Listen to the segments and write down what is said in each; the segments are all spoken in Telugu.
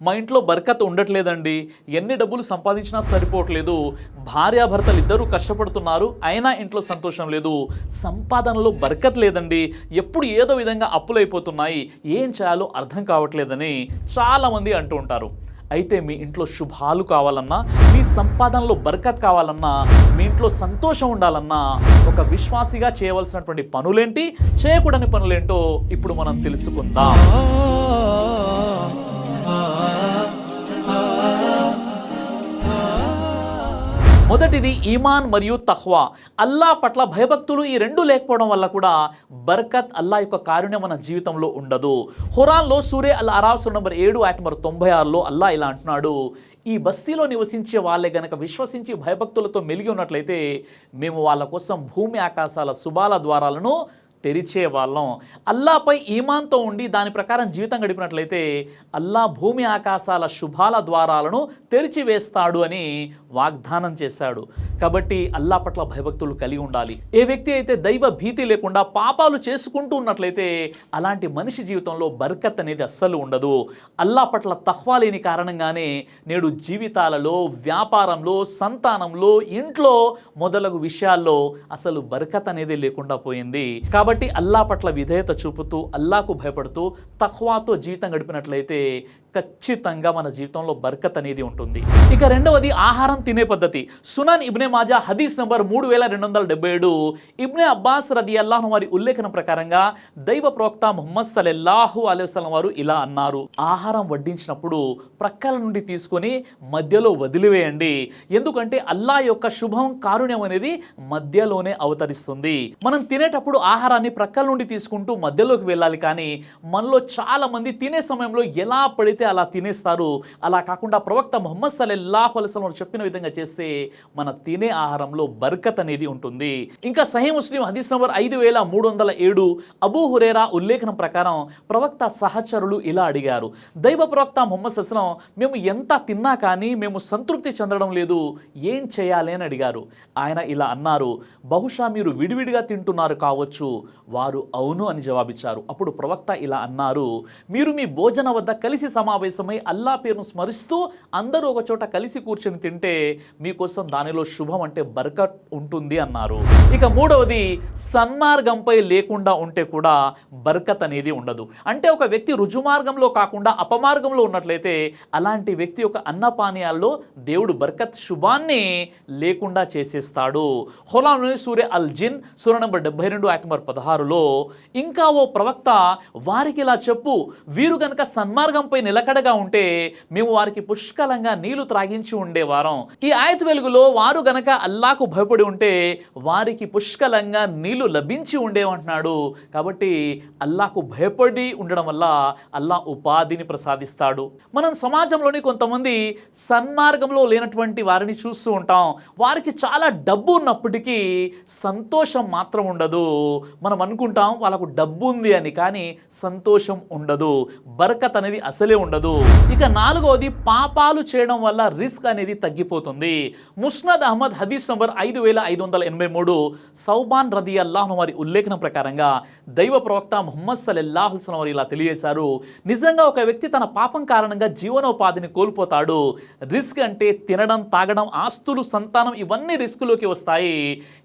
మా ఇంట్లో బర్కత్ ఉండట్లేదండి, ఎన్ని డబ్బులు సంపాదించినా సరిపోవట్లేదు, భార్యాభర్తలు ఇద్దరూ కష్టపడుతున్నారు అయినా ఇంట్లో సంతోషం లేదు, సంపాదనలో బర్కత్ లేదండి, ఎప్పుడు ఏదో విధంగా అప్పులైపోతున్నాయి, ఏం చేయాలో అర్థం కావట్లేదని చాలామంది అంటూ ఉంటారు. అయితే మీ ఇంట్లో శుభాలు కావాలన్నా, మీ సంపాదనలో బర్కత్ కావాలన్నా, మీ ఇంట్లో సంతోషం ఉండాలన్నా ఒక విశ్వాసిగా చేయవలసినటువంటి పనులేంటి, చేయకూడని పనులేంటో ఇప్పుడు మనం తెలుసుకుందాం. మొదటిది ఈమాన్ మరియు తఖ్వా. అల్లా పట్ల భయభక్తులు ఈ రెండు లేకపోవడం వల్ల కూడా బర్కత్, అల్లా యొక్క కారుణ్యం మన జీవితంలో ఉండదు. ఖురాన్లో సూరే అల్ అరాఫ్ సూరా నంబర్ 7 ఆయత నంబర్ 96లో అల్లా ఇలా అంటున్నాడు, ఈ బస్తీలో నివసించే వాళ్ళే గనక విశ్వసించి భయభక్తులతో మెలిగి ఉన్నట్లయితే మేము వాళ్ళ కోసం భూమి ఆకాశాల శుభాల ద్వారాలను తెరిచే వాళ్ళం. అల్లాపై ఈమాన్తో ఉండి దాని ప్రకారం జీవితం గడిపినట్లయితే అల్లా భూమి ఆకాశాల శుభాల ద్వారాలను తెరిచివేస్తాడు అని వాగ్దానం చేశాడు. కాబట్టి అల్లా పట్ల భయభక్తులు కలిగి ఉండాలి. ఏ వ్యక్తి అయితే దైవ భీతి లేకుండా పాపాలు చేసుకుంటూ ఉన్నట్లయితే అలాంటి మనిషి జీవితంలో బర్కత్ అనేది అస్సలు ఉండదు. అల్లా పట్ల తఖ్వా లేని కారణంగానే నేడు జీవితాలలో, వ్యాపారంలో, సంతానంలో, ఇంట్లో మొదలగు విషయాల్లో అసలు బర్కత్ అనేది లేకుండా పోయింది. కాబట్టి అల్లా పట్ల విధేయత చూపుతూ, అల్లాకు భయపడుతూ, తఖ్వాతో జీవితం గడిపినట్లయితే ఖచ్చితంగా మన జీవితంలో బర్కత్ అనేది ఉంటుంది. ఇక రెండవది ఆహారం తినే పద్ధతి. సునన్ ఇబ్నే మాజా హదీస్ నంబర్ 3277 ఇబ్నే అబ్బాస్ రదియల్లాహు వారి ఉల్లేఖనం ప్రకారంగా దైవ ప్రవక్త ముహమ్మద్ సల్లల్లాహు అలైహి వసల్లం వారు ఇలా అన్నారు, ఆహారం వడ్డించినప్పుడు ప్రక్కల నుండి తీసుకొని మధ్యలో వదిలివేయండి. ఎందుకంటే అల్లా యొక్క శుభం, కారుణ్యం అనేది మధ్యలోనే అవతరిస్తుంది. మనం తినేటప్పుడు ఆహారాన్ని ప్రక్కల నుండి తీసుకుంటూ మధ్యలోకి వెళ్ళాలి. కానీ మనలో చాలా మంది తినే సమయంలో ఎలా పడితే అలా తినేస్తారు. అలా కాకుండా ప్రవక్త ముహమ్మద్ సల్లల్లాహు అలైహి వసల్లం చెప్పిన విధంగా చేస్తే మన తినే ఆహారంలో బర్కత్ అనేది ఉంటుంది. ఇంకా సహీహ్ ముస్లిం హదీస్ నంబర్ 5307 అబూ హురైరా ఉల్లేఖనం ప్రకారం ప్రవక్త సహచరులు ఇలా అడిగారు, దైవ ప్రవక్త ముహమ్మద్ సల్లం, మేము ఎంత తిన్నా కానీ మేము సంతృప్తి చెందడం లేదు, ఏం చేయాలి అని అడిగారు. ఆయన ఇలా అన్నారు, బహుశా మీరు విడివిడిగా తింటున్నారు కావచ్చు. వారు అవును అని జవాబిచ్చారు. అప్పుడు ప్రవక్త ఇలా అన్నారు, మీరు మీ భోజన వద్ద కలిసి సమావేశమై అల్లా పేరును స్మరిస్తూ అందరూ ఒక చోట కలిసి కూర్చొని తింటే మీకోసం దానిలో శుభం అంటే బర్కత్ ఉంటుంది అన్నారు. ఇక మూడవది సన్మార్గంపై లేకుండా ఉంటే కూడా బర్కత్ అనేది ఉండదు. అంటే ఒక వ్యక్తి రుజుమార్గంలో కాకుండా అపమార్గంలో ఉన్నట్లయితే అలాంటి వ్యక్తి యొక్క అన్నపానీయాల్లో దేవుడు బర్కత్, శుభాన్ని లేకుండా చేసేస్తాడు. ఖురాన్లోని సూరే అల్ జిన్ సూరా నంబర్ 72 ఆయత నంబర్ 16లో ఇంకా ఓ ప్రవక్త వారికి ఇలా చెప్పు, వీరు గనక సన్మార్గంపై నిలకడగా ఉంటే మేము వారికి పుష్కలంగా నీళ్లు త్రాగించి ఉండేవారం. ఈ ఆయత వెలుగులో వారు గనక అల్లాకు భయపడి ఉంటే వారికి పుష్కలంగా నీళ్లు లభించి ఉండేవంటున్నాడు. కాబట్టి అల్లాకు భయపడి ఉండడం వల్ల అల్లా ఉపాధిని ప్రసాదిస్తాడు. మనం సమాజంలోని కొంతమంది సన్మార్గంలో లేనటువంటి వారిని చూస్తూ ఉంటాం. వారికి చాలా డబ్బు ఉన్నప్పటికీ సంతోషం మాత్రం ఉండదు. మనం అనుకుంటాం వాళ్ళకు డబ్బు ఉంది అని, కానీ సంతోషం ఉండదు, బర్కత్ అనేది అసలే ఉండదు. ఇక నాలుగవది పాపాలు చేయడం వల్ల రిస్క్ అనేది తగ్గిపోతుంది. ముస్నద్ అహ్మద్ హదీస్ నంబర్ 5583 సౌబాన్ రదియల్లాహు వారి ఉల్లేఖనం ప్రకారంగా దైవ ప్రవక్త ముహమ్మద్ సల్లల్లాహు అలైహి వసల్లం వారు ఇలా తెలియజేశారు, నిజంగా ఒక వ్యక్తి తన పాపం కారణంగా జీవనోపాధిని కోల్పోతాడు. రిస్క్ అంటే తినడం, తాగడం, ఆస్తులు, సంతానం ఇవన్నీ రిస్క్లోకి వస్తాయి.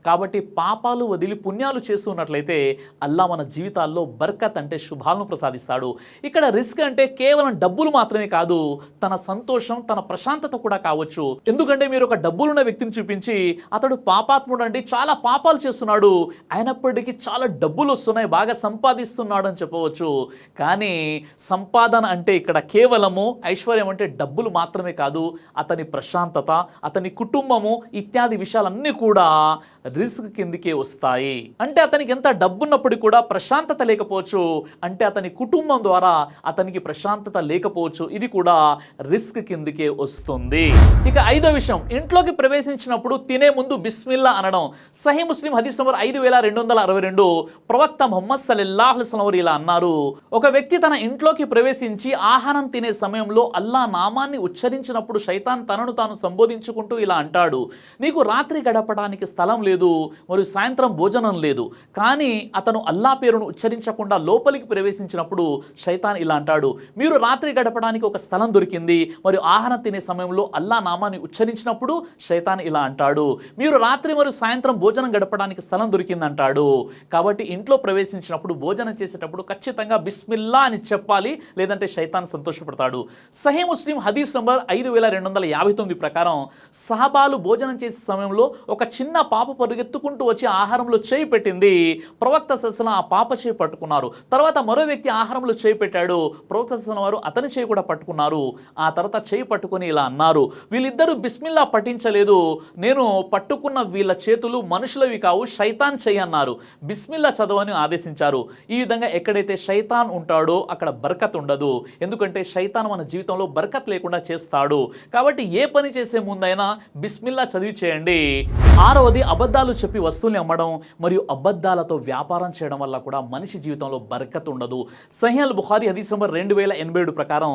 కాబట్టి పాపాలు వదిలి పుణ్యాలు చేస్తున్నట్లయితే అల్లా మన జీవితాల్లో బర్కత్ అంటే శుభాలను ప్రసాదిస్తాడు. ఇక్కడ రిస్క్ అంటే కేవలం డబ్బులు మాత్రమే కాదు, తన సంతోషం, తన ప్రశాంతత కూడా కావచ్చు. ఎందుకంటే మీరు ఒక డబ్బులున్న వ్యక్తిని చూపించి అతడు పాపాత్ముడు అంటే చాలా పాపాలు చేస్తున్నాడు, అయినప్పటికీ చాలా డబ్బులు వస్తున్నాయి, బాగా సంపాదిస్తున్నాడు అని చెప్పవచ్చు. కానీ సంపాదన అంటే ఇక్కడ కేవలము ఐశ్వర్యం అంటే డబ్బులు మాత్రమే కాదు, అతని ప్రశాంతత, అతని కుటుంబము ఇత్యాది విషయాలన్నీ కూడా రిస్క్ కిందికే వస్తాయి. అంటే అతనికి ఎంత డబ్బున్నప్పటికీ కూడా ప్రశాంతత లేకపోవచ్చు, అంటే అతని కుటుంబం ద్వారా అతనికి ప్రశాంతత లేకపోవచ్చు, ఇది కూడా రిస్క్ కిందికే వస్తుంది. ఇక ఐదో విషయం, ఇంట్లోకి ప్రవేశించినప్పుడు తినే ముందు బిస్మిల్లా అనడం. సహీ ముస్లిం హదీస్ నంబర్ 5262 ప్రవక్త ముహమ్మద్ సల్లల్లాహు అలైహి వసల్లం ఇలా అన్నారు, ఒక వ్యక్తి తన ఇంట్లోకి ప్రవేశించి ఆహారం తినే సమయంలో అల్లా నామాన్ని ఉచ్చరించినప్పుడు శైతాన్ తనను తాను సంబోధించుకుంటూ ఇలా అంటాడు, నీకు రాత్రి గడపడానికి స్థలం లేదు మరియు సాయంత్రం భోజనం లేదు. కానీ అతను అల్లా పేరును ఉచ్చరించకుండా లోపలికి ప్రవేశించినప్పుడు శైతాన్ ఇలా అంటాడు, మీరు రాత్రి రాత్రి గడపడానికి ఒక స్థలం దొరికింది. మరియు ఆహారం తినే సమయంలో అల్లా నామాన్ని ఉచ్చరించినప్పుడు శైతాన్ ఇలా అంటాడు, మీరు రాత్రి మరియు సాయంత్రం భోజనం గడపడానికి స్థలం దొరికింది అంటాడు. కాబట్టి ఇంట్లో ప్రవేశించినప్పుడు భోజనం చేసేటప్పుడు ఖచ్చితంగా బిస్మిల్లా అని చెప్పాలి, లేదంటే శైతాన్ సంతోషపడతాడు. సహీ ముస్లిం హదీస్ నంబర్ 5259 ప్రకారం సహాబాలు భోజనం చేసే సమయంలో ఒక చిన్న పాప పరిగెత్తుకుంటూ వచ్చి ఆహారంలో చేయి పెట్టింది. ప్రవక్త సల్లం ఆ పాప చేయి పట్టుకున్నారు. తర్వాత మరో వ్యక్తి ఆహారంలో చేయి పెట్టాడు. ప్రవక్త సల్లం వారు అతని చేయి కూడా పట్టుకున్నారు. ఆ తర్వాత చేయి పట్టుకొని ఇలా అన్నారు, వీళ్ళిద్దరూ బిస్మిల్లా పఠించలేదు, నేను పట్టుకున్న వీళ్ళ చేతులు మనుషులవి కావు, శైతాన్ చేయి అన్నారు. బిస్మిల్లా చదవని ఆదేశించారు. ఈ విధంగా ఎక్కడైతే శైతాన్ ఉంటాడో అక్కడ బర్కత్ ఉండదు. ఎందుకంటే శైతాన్ మన జీవితంలో బర్కత్ లేకుండా చేస్తాడు. కాబట్టి ఏ పని చేసే ముందైనా బిస్మిల్లా చదివి చేయండి. 6వది అబద్ధాలు చెప్పి వస్తువుల్ని అమ్మడం మరియు అబద్ధాలతో వ్యాపారం చేయడం వల్ల కూడా మనిషి జీవితంలో బర్కత్ ఉండదు. సహీహ్ అల్ బుఖారీ హదీస్ నంబర్ 2087 ప్రకారం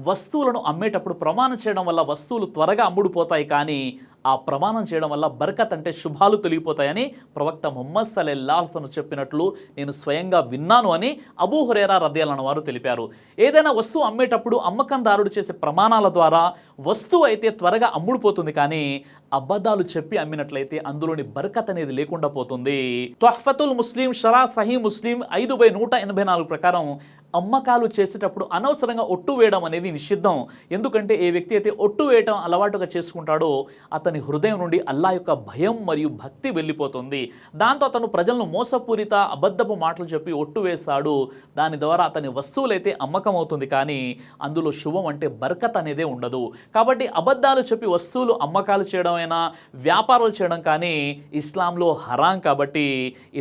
వస్తువులను అమ్మేటప్పుడు ప్రమాణం చేయడం వల్ల వస్తువులు త్వరగా అమ్ముడుపోతాయి, కానీ ఆ ప్రమాణం చేయడం వల్ల బర్కత్ అంటే శుభాలు తొలగిపోతాయని ప్రవక్త ముహమ్మద్ సల్లల్లాహు అలైహి వసల్లం చెప్పినట్లు నేను స్వయంగా విన్నాను అని అబూ హురైరా రదియల్లాహు అన్హు వారు తెలిపారు. ఏదైనా వస్తువు అమ్మేటప్పుడు అమ్మకందారుడు చేసే ప్రమాణాల ద్వారా వస్తువు అయితే త్వరగా అమ్ముడుపోతుంది, కానీ అబద్ధాలు చెప్పి అమ్మినట్లయితే అందులోని బర్కత్ అనేది లేకుండా పోతుంది. తుహ్ఫతుల్ ముస్లిం షరా సహీ ముస్లిం 5/184 ప్రకారం అమ్మకాలు చేసేటప్పుడు అనవసరంగా ఒట్టు వేయడం అనేది నిషిద్ధం. ఎందుకంటే ఏ వ్యక్తి అయితే ఒట్టు వేయడం అలవాటుగా చేసుకుంటాడో అతని హృదయం నుండి అల్లా యొక్క భయం మరియు భక్తి వెళ్ళిపోతుంది. దాంతో అతను ప్రజలను మోసపూరిత అబద్ధపు మాటలు చెప్పి ఒట్టు వేస్తాడు. దాని ద్వారా అతని వస్తువులైతే అమ్మకం అవుతుంది, కానీ అందులో శుభం అంటే బర్కత్ అనేదే ఉండదు. కాబట్టి అబద్ధాలు చెప్పి వస్తువులు అమ్మకాలు చేయడమైనా వ్యాపారాలు చేయడం కానీ ఇస్లాంలో హరాం. కాబట్టి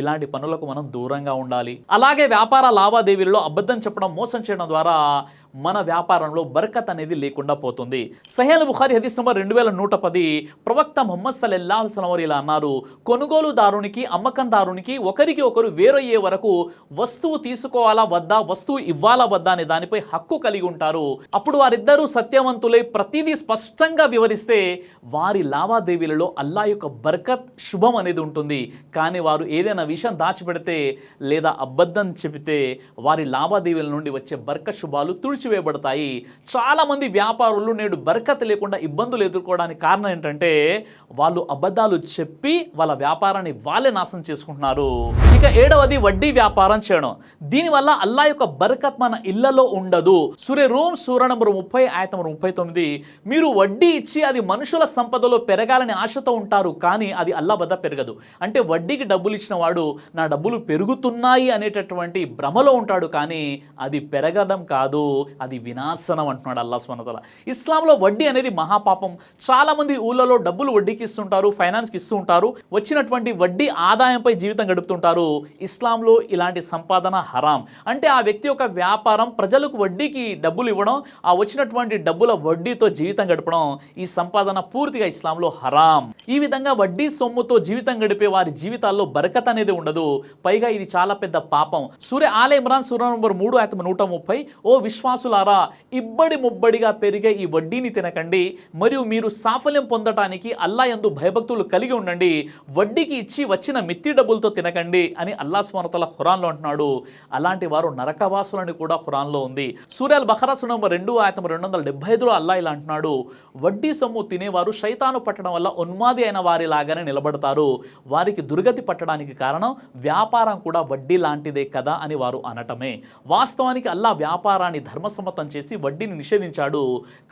ఇలాంటి పనులకు మనం దూరంగా ఉండాలి. అలాగే వ్యాపార లావాదేవీలలో అబద్ధం చెప్పడం, మోసం చేయడం ద్వారా మన వ్యాపారంలో బర్కత్ అనేది లేకుండా పోతుంది. సహీహ్ అల్ బుఖారీ హదీస్ నంబర్ 2110 ప్రవక్త ముహమ్మద్ సల్లల్లాహు అలైహి వసల్లం వారు ఇలా అన్నారు, కొనుగోలుదారునికి అమ్మకందారునికి ఒకరికి ఒకరు వేరయ్యే వరకు వస్తువు తీసుకోవాలా వద్దా, వస్తువు ఇవ్వాలా వద్దా అనే దానిపై హక్కు కలిగి ఉంటారు. అప్పుడు వారిద్దరూ సత్యవంతులై ప్రతిదీ స్పష్టంగా వివరిస్తే వారి లావాదేవీలలో అల్లా యొక్క బర్కత్ శుభం అనేది ఉంటుంది. కానీ వారు ఏదైనా విషయం దాచిపెడితే లేదా అబద్ధం చెబితే వారి లావాదేవీల నుండి వచ్చే బర్కత్ శుభాలు వేయబడతాయి. చాలా మంది వ్యాపారులు నేడు బర్కత్ లేకుండా ఇబ్బందులు ఎదుర్కోవడానికి కారణం ఏంటంటే వాళ్ళు అబద్ధాలు చెప్పి వాళ్ళ వ్యాపారాన్ని వాళ్ళే నాశనం చేసుకుంటున్నారు. ఇక 7వది వడ్డీ వ్యాపారం చేయడం. దీనివల్ల అల్లా యొక్క బర్కత్ మన ఇళ్లలో ఉండదు. సూరే రూమ్ సూర నంబర్ 30 ఆయత నంబర్ 39 మీరు వడ్డీ ఇచ్చి అది మనుషుల సంపదలో పెరగాలని ఆశతో ఉంటారు, కానీ అది అల్లా వద్ద పెరగదు. అంటే వడ్డీకి డబ్బులు ఇచ్చిన వాడు నా డబ్బులు పెరుగుతున్నాయి అనేటటువంటి భ్రమలో ఉంటాడు, కానీ అది పెరగడం కాదు, అది వినాశనం అంటున్నాడు అల్లాహ్ సుబ్హానహు వ తఆలా. ఇస్లాంలో వడ్డీ అనేది మహాపాపం. చాలా మంది ఊళ్ళలో డబ్బులు వడ్డీకి ఇస్తుంటారు, ఫైనాన్స్కి ఇస్తూ ఉంటారు, వచ్చినటువంటి వడ్డీ ఆదాయంపై జీవితం గడుపుతుంటారు. ఇస్లాంలో ఇలాంటి సంపాదన హరాం. అంటే ఆ వ్యక్తి యొక్క వ్యాపారం ప్రజలకు వడ్డీకి డబ్బులు ఇవ్వడం, ఆ వచ్చినటువంటి డబ్బుల వడ్డీతో జీవితం గడపడం, ఈ సంపాదన పూర్తిగా ఇస్లాంలో హరాం. ఈ విధంగా వడ్డీ సొమ్ముతో జీవితం గడిపే వారి జీవితాల్లో బరకత్ అనేది ఉండదు. పైగా ఇది చాలా పెద్ద పాపం. సూరే ఆల్ ఇమ్రాన్ సూర నంబర్ 3 ఆయత 130 ఓ విశ్వాసులారా, ఇబ్బడి ముబ్బడిగా పెరిగే ఈ వడ్డీని తినకండి, మరియు మీరు సాఫల్యం పొందటానికి అల్లా యందు భయభక్తులు కలిగి ఉండండి. వడ్డీకి ఇచ్చి వచ్చిన మిత్తి డబ్బులతో తినకండి అని అల్లాహ్ సుబ్హానహు వ తఆలా ఖురాన్లో అంటున్నాడు. అలాంటి వారు నరకవాసులని కూడా ఖురాన్లో ఉంది. సూరా అల్ బఖరా సూర నంబర్ 2 ఆయత 275లో అల్లా ఇలా అంటున్నాడు, వడ్డీ సొమ్ము తినేవారు శైతాను పట్టడం వల్ల ఉన్మాది అయిన వారి లాగానే నిలబడతారు. వారికి దుర్గతి పట్టడానికి కారణం వ్యాపారం కూడా వడ్డీ లాంటిదే కదా అని వారు అనటమే. వాస్తవానికి అల్లా వ్యాపారాన్ని ధర్మసమ్మతం చేసి వడ్డీని నిషేధించాడు.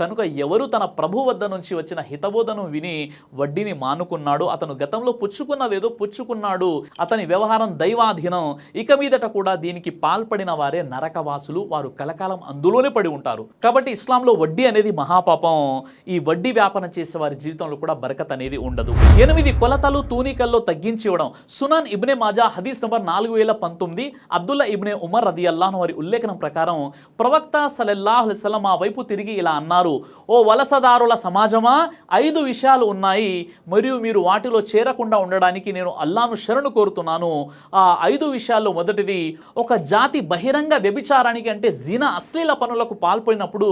కనుక ఎవరు తన ప్రభు వద్ద నుంచి వచ్చిన హితబోధను విని వడ్డీని మానుకున్నాడు, అతను గతంలో పుచ్చుకున్నదేదో పుచ్చుకున్నాడు, అతని వ్యవహారం దైవాధీనం. ఇక మీదట కూడా దీనికి పాల్పడిన వారే నరకవాసులు, వారు కలకాలం అందులోనే పడి ఉంటారు. కాబట్టి ఇస్లాంలో వడ్డీ అనేది మహాపాపం. ఈ వడ్డీ వ్యాపారం చేసే వారి జీవితంలో కూడా బరకత్ అనేది ఉండదు. 8 కొలతలు తూనికల్లో తగ్గించి ఇవ్వడం. సునన్ ఇబ్నే మాజా హదీస్ నంబర్ 4019 అబ్దుల్లా ఇబ్నే ఉమర్ రదియల్లాహు అన్హు వారి ఉల్లేఖనం ప్రకారం ప్రవక్త సల్లల్లాహు అలైహి వసల్లం ఆ వైపు తిరిగి ఇలా అన్నారు, ఓ వలసదారుల సమాజమా, 5 విషయాలు ఉన్నాయి మరియు మీరు వాటిలో చేరకుండా ఉండడానికి నేను అల్లాను శరణు కోరుతున్నాను. ఆ 5 విషయాల్లో మొదటిది, ఒక జాతి బహిరంగ వ్యభిచారానికి అంటే జినా అశ్లీల పనులకు పాల్పడినప్పుడు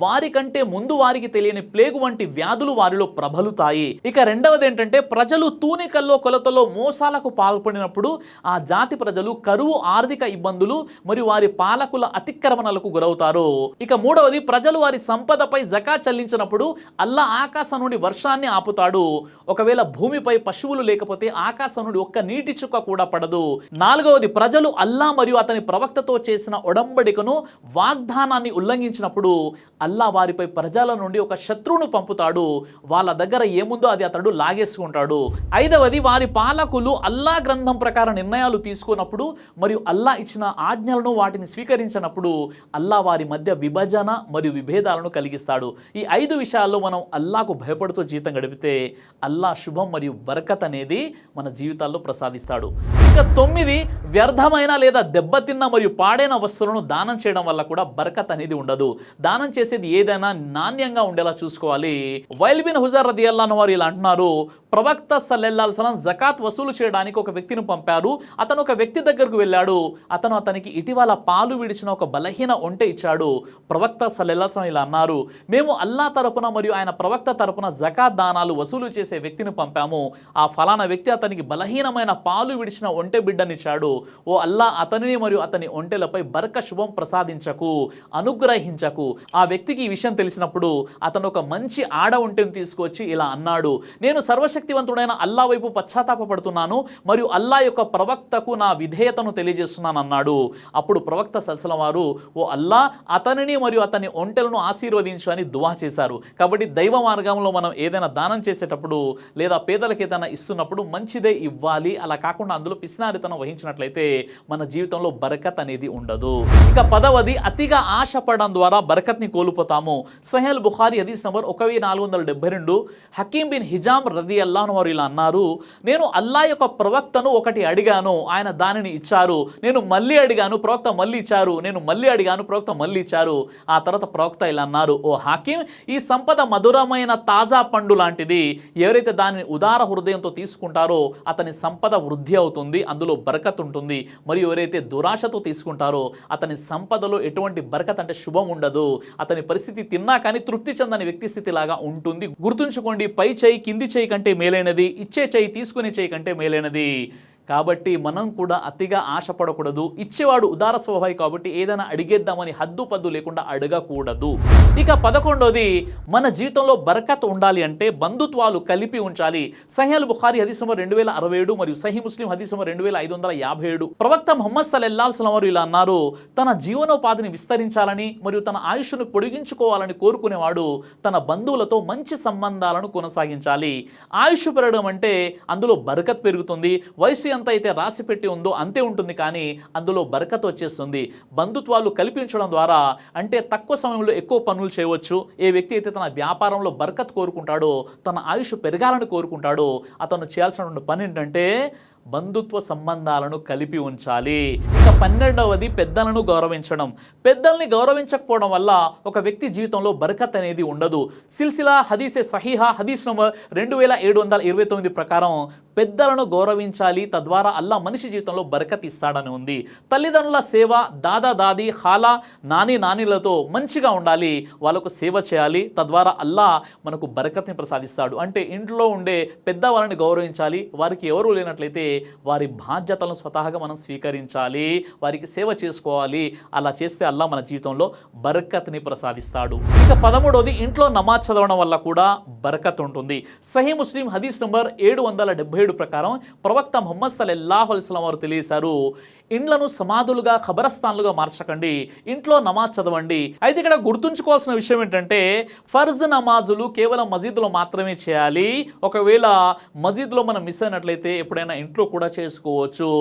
వారికంటే ముందు వారికి తెలియని ప్లేగు వంటి వ్యాధులు వారిలో ప్రబలుతాయి. ఇక రెండవది ఏంటంటే, ప్రజలు తూనికల్లో కొలతలో మోసాలకు పాల్పడినప్పుడు ఆ జాతి ప్రజలు కరువు, ఆర్థిక ఇబ్బందులు మరియు వారి పాలకుల అతిక్రమణలకు గురవుతారు. అవుతారు. ఇక మూడవది, ప్రజలు వారి సంపదపై జకాత్ చెల్లించినప్పుడు అల్లా ఆకాశం నుండి వర్షాన్ని ఆపుతాడు. ఒకవేళ భూమిపై పశువులు లేకపోతే ఆకాశం నుండి ఒక్క నీటి చుక్క కూడా పడదు. నాలుగవది, ప్రజలు అల్లా మరియు అతని ప్రవక్తతో చేసిన ఒడంబడికను, వాగ్దానాన్ని ఉల్లంఘించినప్పుడు అల్లా వారిపై ప్రజల నుండి ఒక శత్రువును పంపుతాడు. వాళ్ళ దగ్గర ఏముందో అది అతడు లాగేసుకుంటాడు. ఐదవది, వారి పాలకులు అల్లా గ్రంథం ప్రకారం నిర్ణయాలు తీసుకున్నప్పుడు మరియు అల్లా ఇచ్చిన ఆజ్ఞలను వాటిని స్వీకరించినప్పుడు అల్లా వారి మధ్య విభజన మరియు విభేదాలను కలిగిస్తాడు. ఈ 5 విషయాల్లో మనం అల్లాకు భయపడుతూ జీవితం గడిపితే అల్లా శుభం మరియు బరకత్ అనేది మన జీవితాల్లో ప్రసాదిస్తాడు. ఇక 9, వ్యర్థమైన లేదా దెబ్బతిన్న మరియు పాడైన వస్తువులను దానం చేయడం వల్ల కూడా బరకత్ అనేది ఉండదు. దానం చేసేది ఏదైనా నాణ్యంగా ఉండేలా చూసుకోవాలి. వైల్ బిన్ హుజర్ రదియల్లాహు అన్హు వారు ఇలా అంటున్నారు, ప్రవక్త సల్లల్లాహు అలైహి వసల్లం జకాత్ వసూలు చేయడానికి ఒక వ్యక్తిని పంపారు. అతను ఒక వ్యక్తి దగ్గరకు వెళ్ళాడు. అతను అతనికి ఇటీవల పాలు విడిచిన ఒక బలహీన ఒంటె ఇచ్చాడు. ప్రవక్త సల్లల్లాహు అలైహి వసల్లం ఇలా అన్నారు, మేము అల్లా తరపున మరియు ఆయన ప్రవక్త తరపున జకాత్ దానాలు వసూలు చేసే వ్యక్తిని పంపాము. ఆ ఫలానా వ్యక్తి అతనికి బలహీనమైన పాలు విడిచిన ఒంటె బిడ్డనిచ్చాడు. ఓ అల్లా, అతనిని మరియు అతని ఒంటెలపై బరక శుభం ప్రసాదించకు, అనుగ్రహించకు. ఆ వ్యక్తికి ఈ విషయం తెలిసినప్పుడు అతను ఒక మంచి ఆడ ఒంటెను తీసుకొచ్చి ఇలా అన్నాడు, నేను సర్వశక్తివంతుడైన అల్లా వైపు పశ్చాత్తాపపడుతున్నాను మరియు అల్లా యొక్క ప్రవక్తకు నా విధేయతను తెలియజేస్తున్నాను అన్నాడు. అప్పుడు ప్రవక్త సల్లల్లాహు వారు, ఓ అల్లా, అతనిని మరియు అతని ఒంటెలను ఆశీర్వదించు అని దువా చేశారు. కాబట్టి దైవ మార్గంలో మనం ఏదైనా దానం చేసేటప్పుడు లేదా పేదలకు ఏదైనా ఇస్తున్నప్పుడు మంచిదే ఇవ్వాలి. అలా కాకుండా అందులో పిసినారితనం వహించినట్లయితే మన జీవితంలో బరకత్ అనేది ఉండదు. ఇక 10వది, అతిగా ఆశపడడం ద్వారా బరకత్ని కోల్పోతాము. సహీహ్ బుఖారీ హదీస్ నంబర్ 1472, హకీం బిన్ హిజామ్ రదియల్లాహు అన్హు వారు ఇలా అన్నారు, నేను అల్లా యొక్క ప్రవక్తను ఒకటి అడిగాను, ఆయన దానిని ఇచ్చారు. నేను మళ్ళీ అడిగాను, ప్రవక్త మళ్ళీ ఇచ్చారు. నేను మళ్ళీ అడిగాను, ప్రవక్త మళ్ళీ ఇచ్చారు. ఆ తర్వాత ప్రవక్త ఇలా అన్నారు, ఓ హకీం, ఈ సంపద మధురమైన తాజా పండు లాంటిది. ఎవరైతే దానిని ఉదార హృదయంతో తీసుకుంటారో అతని సంపద వృద్ధి అవుతుంది, అందులో బరకత్ ఉంటుంది. మరియు ఎవరైతే దురాశతో తీసుకుంటారో అతని సంపదలో ఎటువంటి బరకత్ అంటే శుభం ఉండదు. అతని పరిస్థితి తిన్నా కానీ తృప్తి చెందని వ్యక్తి స్థితిలాగా ఉంటుంది. గుర్తుంచుకోండి, పై చేయి కింది చేయి కంటే మేలైనది, ఇచ్చే చేయి తీసుకునే చేయి కంటే మేలైనది. కాబట్టి మనం కూడా అతిగా ఆశపడకూడదు. ఇచ్చేవాడు ఉదార స్వభావి కాబట్టి ఏదైనా అడిగేద్దామని హద్దు పద్దు లేకుండా అడగకూడదు. ఇక 11వది, మన జీవితంలో బరకత్ ఉండాలి అంటే బంధుత్వాలు కలిపి ఉంచాలి. సహీహ్ బుఖారీ హదీస్ నంబర్ 2067 మరియు సహీహ్ ముస్లిం హదీస్ నంబర్ 2557, ప్రవక్త ముహమ్మద్ సల్లల్లాహు అలైహి వసల్లం వారు ఇలా అన్నారు, తన జీవనోపాధిని విస్తరించాలని మరియు తన ఆయుష్ను పొడిగించుకోవాలని కోరుకునేవాడు తన బంధువులతో మంచి సంబంధాలను కొనసాగించాలి. ఆయుష్ పెరగడం అంటే అందులో బరకత్ పెరుగుతుంది. వయసు ఎంత అయితే రాసి పెట్టి ఉందో అంతే ఉంటుంది, కానీ అందులో బరకత్ వచ్చేస్తుంది. బంధుత్వాలు కల్పించడం ద్వారా అంటే తక్కువ సమయంలో ఎక్కువ పనులు చేయవచ్చు. ఏ వ్యక్తి అయితే తన వ్యాపారంలో బరకత్ కోరుకుంటాడో, తన ఆయుష్ పెరగాలని కోరుకుంటాడో, అతను చేయాల్సిన పని ఏంటంటే బంధుత్వ సంబంధాలను కలిపి ఉంచాలి. ఇక 12వది, పెద్దలను గౌరవించడం. పెద్దల్ని గౌరవించకపోవడం వల్ల ఒక వ్యక్తి జీవితంలో బరకత్ అనేది ఉండదు. సిల్సిలా హదీసే సహీహా హదీస్ నంబర్ 2729 ప్రకారం పెద్దలను గౌరవించాలి, తద్వారా అల్లా మనిషి జీవితంలో బరకత్ ఇస్తాడని ఉంది. తల్లిదండ్రుల సేవ, దాదా దాది, ఖాలా, నానీలతో మంచిగా ఉండాలి, వాళ్ళకు సేవ చేయాలి, తద్వారా అల్లా మనకు బరకత్ని ప్రసాదిస్తాడు. అంటే ఇంట్లో ఉండే పెద్దవాళ్ళని గౌరవించాలి. వారికి ఎవరు లేనట్లయితే వారి బాధ్యతలను స్వతహాగా మనం స్వీకరించాలి, వారికి సేవ చేసుకోవాలి. అలా చేస్తే అల్లా మన జీవితంలో బరకత్ని ప్రసాదిస్తాడు. ఇక 13వది, ఇంట్లో నమాజ్ చదవడం వల్ల కూడా బరకత్ ఉంటుంది. సహీహ్ ముస్లిం హదీస్ నంబర్ 777 ప్రకారం ప్రవక్త ముహమ్మద్ సల్లల్లాహు అలైహి వసల్లం వారు తెలియజేశారు, ఇండ్లను సమాధులుగా, ఖబరస్థాన్లుగా మార్చకండి, ఇంట్లో నమాజ్ చదవండి. అయితే ఇక్కడ గుర్తుంచుకోవాల్సిన విషయం ఏంటంటే ఫర్జ్ నమాజులు కేవలం మసీదులో మాత్రమే చేయాలి. ఒకవేళ మసీదులో మనం మిస్ అయినట్లయితే ఎప్పుడైనా ఇంట్లో కూడా చేసుకోవచ్చు.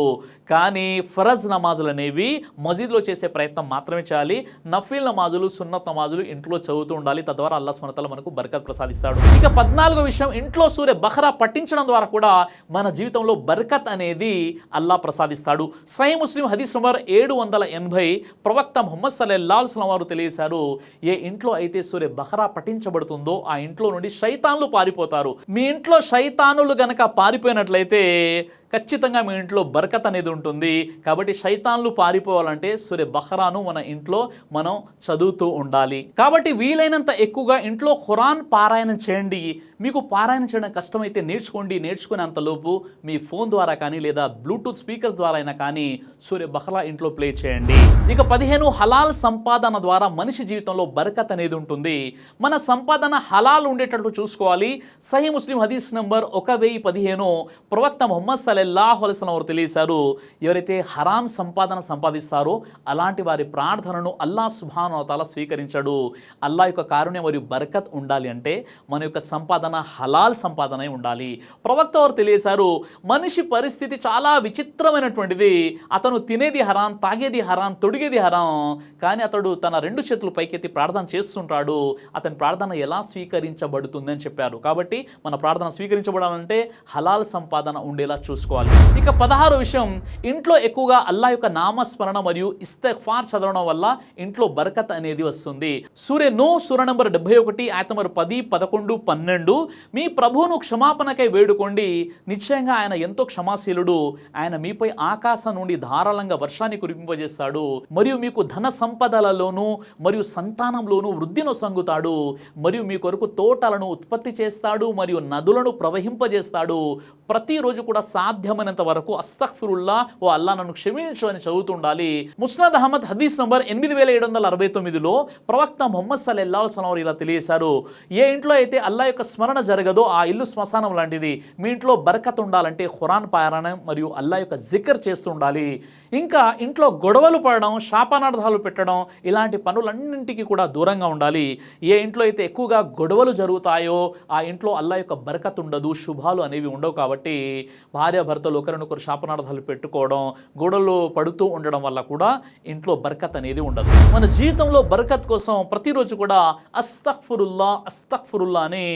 కానీ ఫరజ్ నమాజులు అనేవి మసీదులో చేసే ప్రయత్నం మాత్రమే చేయాలి. నఫీల్ నమాజులు, సున్నత్ నమాజులు ఇంట్లో చదువుతూ ఉండాలి. తద్వారా అల్లాహ్ సుబ్హానహు వ తఆలా మనకు బరకత్ ప్రసాదిస్తాడు. ఇక 14వ విషయం, ఇంట్లో సూరే బఖరా పఠించడం ద్వారా కూడా మన జీవితంలో బరకత్ అనేది అల్లాహ్ ప్రసాదిస్తాడు. సహీహ్ ముస్లిం హదీస్ నంబర్ 780, ప్రవక్త ముహమ్మద్ సల్లల్లాహు అలైహి వసల్లం వారు తెలియజేశారు, ఏ ఇంట్లో అయితే సూరే బఖరా పఠించబడుతుందో ఆ ఇంట్లో నుండి శైతాన్లు పారిపోతారు. మీ ఇంట్లో శైతానులు గనక పారిపోయినట్లయితే ఖచ్చితంగా మీ ఇంట్లో బరకత్ అనేది ఉంటుంది. కాబట్టి శైతాన్లు పారిపోవాలంటే సూరే బహరాను మన ఇంట్లో మనం చదువుతూ ఉండాలి. కాబట్టి వీలైనంత ఎక్కువగా ఇంట్లో ఖురాన్ పారాయణం చేయండి. మీకు పారాయణం చేయడం కష్టమైతే నేర్చుకునేంతలోపు మీ ఫోన్ ద్వారా కానీ లేదా బ్లూటూత్ స్పీకర్స్ ద్వారా అయినా కానీ సూరే బహరా ఇంట్లో ప్లే చేయండి. ఇక 15 హలాల్ సంపాదన ద్వారా మనిషి జీవితంలో బరకత్ అనేది ఉంటుంది. మన సంపాదన హలాల్ ఉండేటట్లు చూసుకోవాలి. సహీ ముస్లిం హదీస్ నంబర్ 1015 ప్రవక్త ముహమ్మద్ సల్లల్లాహు అలైహి వసల్లం వారు తెలియజేశారు, ఎవరైతే హరాం సంపాదన సంపాదిస్తారో అలాంటి వారి ప్రార్థనను అల్లాహ్ సుబ్హానహు వ తఆలా స్వీకరించడు. అల్లాహ్ యొక్క కారుణ్యం మరియు బరకత్ ఉండాలి అంటే మన యొక్క సంపాదన హలాల్ సంపాదన ఉండాలి. ప్రవక్త వారు తెలియజేశారు, మనిషి పరిస్థితి చాలా విచిత్రమైనటువంటిది. అతను తినేది హరాం, తాగేది హరాం, తొడిగేది హరాం, కానీ అతడు తన 2 చేతులు పైకెత్తి ప్రార్థన చేస్తుంటాడు. అతని ప్రార్థన ఎలా స్వీకరించబడుతుంది అని చెప్పారు. కాబట్టి మన ప్రార్థన స్వీకరించబడాలంటే హలాల్ సంపాదన ఉండేలా చూసుకోవాలి. ఇక 16 విషయం, ఇంట్లో ఎక్కువగా అల్లాహ్ యొక్క నామస్మరణ మరియు ఇస్తిగ్ఫార్ చదవడం వల్ల ఇంట్లో బరకత్ అనేది వస్తుంది. సూరే నూహ్ సూర నంబర్ 71 ఆయత నంబర్ 10, 11, 12 మీ ప్రభువును క్షమాపణకై వేడుకోండి, నిశ్చయంగా ఆయన ఎంతో క్షమాశీలుడు. ఆయన మీపై ఆకాశం నుండి ధారాళంగా వర్షాన్ని కురిపింపజేస్తాడు మరియు మీకు ధన సంపదలలోనూ మరియు సంతానంలోనూ వృద్ధిని సంగుతాడు మరియు మీ కొరకు తోటలను ఉత్పత్తి చేస్తాడు మరియు నదులను ప్రవహింపజేస్తాడు. ప్రతిరోజు కూడా సాధ్యమైనంత వరకు అస్తగ్ఫిరుల్లా, ఓ అల్లా నన్ను క్షమించు అని చదువుతుండాలి. ముస్నద్ అహ్మద్ హదీస్ నంబర్ 8769లో ప్రవక్త ముహమ్మద్ సల్లల్లాహు అలైహి వసల్లం ఇలా తెలియజేశారు, ఏ ఇంట్లో అయితే అల్లా యొక్క స్మరణ జరగదో ఆ ఇల్లు శ్మశానం లాంటిది. మీ ఇంట్లో బరకత్ ఉండాలంటే ఖురాన్ పారాయణం మరియు అల్లా యొక్క జిక్ర్ చేస్తూ ఉండాలి. ఇంకా ఇంట్లో గొడవలు పడడం, శాపనార్థాలు పెట్టడం ఇలాంటి పనులన్నింటికి కూడా దూరంగా ఉండాలి. ఏ ఇంట్లో అయితే ఎక్కువగా గొడవలు జరుగుతాయో ఆ ఇంట్లో అల్లా యొక్క బరకత్ ఉండదు, శుభాలు అనేవి ఉండవు. కాబట్టి భార్యాభర్తలు ఒకరినొకరు శాపనార్థాలు పెట్టుకోవడం, గొడవలు పడుతూ ఉండడం వల్ల కూడా ఇంట్లో బరకత్ అనేది ఉండదు. మన జీవితంలో బరకత్ కోసం ప్రతిరోజు కూడా అస్తగ్ఫిరుల్లా అని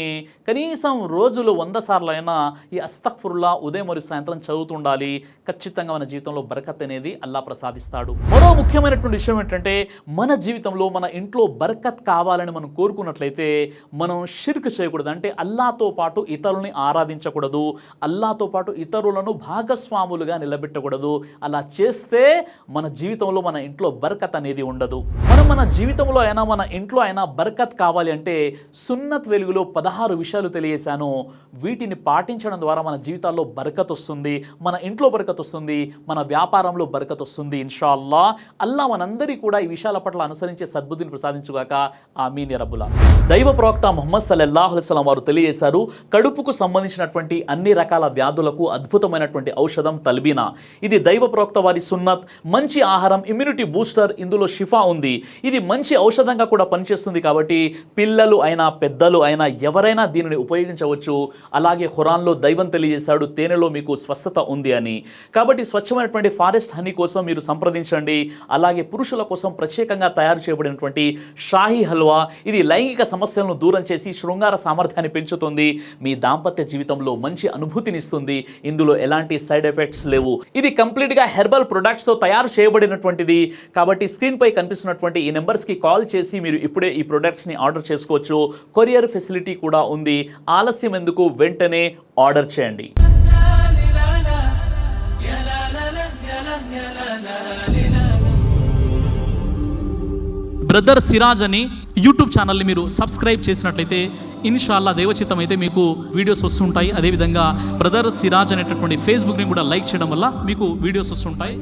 కనీసం రోజులో 100 సార్లు అయినా ఈ అస్తగ్ఫిరుల్లా ఉదయం మరియు సాయంత్రం చదువుతుండాలి. ఖచ్చితంగా మన జీవితంలో బరకత్ అనేది అల్లా ప్రసాదిస్తాడు. మరో ముఖ్యమైనటువంటి విషయం ఏంటంటే, మన జీవితంలో మన ఇంట్లో బరకత్ కావాలని మనం కోరుకున్నట్లయితే మనం షిర్క్ చేయకూడదు. అంటే అల్లాతో పాటు ఇతరులని ఆరాధించకూడదు, అల్లాతో పాటు ఇతరులను భాగస్వాములుగా నిలబెట్టకూడదు. అలా చేస్తే మన జీవితంలో మన ఇంట్లో బరకత్ అనేది ఉండదు. మన జీవితంలో అయినా మన ఇంట్లో అయినా బరకత్ కావాలి అంటే సున్నత్ వెలుగులో 16 విషయాలు తెలియజేశాను. వీటిని పాటించడం ద్వారా మన జీవితాల్లో బరకత్ వస్తుంది, మన ఇంట్లో బరకత్ వస్తుంది, మన వ్యాపారంలో బరకత్ వస్తుంది. ఇన్షా అల్లా అల్లా మనందరి కూడా ఈ విషయాల పట్ల అనుసరించే సద్బుద్ధిని ప్రసాదించుగాక. ఆమీన్ యా రబ్బుల్ ఆలమీన్. దైవ ప్రవక్త ముహమ్మద్ సల్లల్లాహు అలైహి వసల్లం వారు తెలియజేశారు, కడుపుకు సంబంధించినటువంటి అన్ని రకాల వ్యాధులకు అద్భుతమైనటువంటి ఔషధం తల్బీనా. ఇది దైవ ప్రవక్త వారి సున్నత్. మంచి ఆహారం, ఇమ్యూనిటీ బూస్టర్, ఇందులో షిఫా ఉంది. ఇది మంచి ఔషధంగా కూడా పనిచేస్తుంది. కాబట్టి పిల్లలు అయినా పెద్దలు అయినా ఎవరైనా దీనిని ఉపయోగించవచ్చు. అలాగే ఖురాన్లో దైవం తెలియజేశాడు, తేనెలో మీకు స్వస్థత ఉంది అని. కాబట్టి స్వచ్ఛమైనటువంటి ఫారెస్ట్ హనీ కోసం మీరు సంప్రదించండి. అలాగే పురుషుల కోసం ప్రత్యేకంగా తయారు చేయబడినటువంటి షాహీ హల్వా, ఇది లైంగిక సమస్యలను దూరం చేసి శృంగార సామర్థ్యాన్ని పెంచుతుంది, మీ దాంపత్య జీవితంలో మంచి అనుభూతినిస్తుంది. ఇందులో ఎలాంటి సైడ్ ఎఫెక్ట్స్ లేవు. ఇది కంప్లీట్గా హెర్బల్ ప్రొడక్ట్స్తో తయారు చేయబడినటువంటిది. కాబట్టి స్క్రీన్పై కనిపిస్తున్నటువంటి ఈ నెంబర్స్కి కాల్ చేసి మీరు ఇప్పుడే ఈ ప్రొడక్ట్స్ని ఆర్డర్ చేసుకోవచ్చు. కొరియర్ ఫెసిలిటీ కూడా ఉంది. ఆలస్యం ఎందుకు, వెంటనే ఆర్డర్ చేయండి. బ్రదర్ సిరాజ్ అని యూట్యూబ్ ఛానల్ని మీరు సబ్స్క్రైబ్ చేసినట్లయితే ఇన్షాల్లా దైవచిత్తం అయితే మీకు వీడియోస్ వస్తుంటాయి. అదేవిధంగా బ్రదర్ సిరాజ్ అనేటటువంటి ఫేస్బుక్ని కూడా లైక్ చేయడం వల్ల మీకు వీడియోస్ వస్తుంటాయి.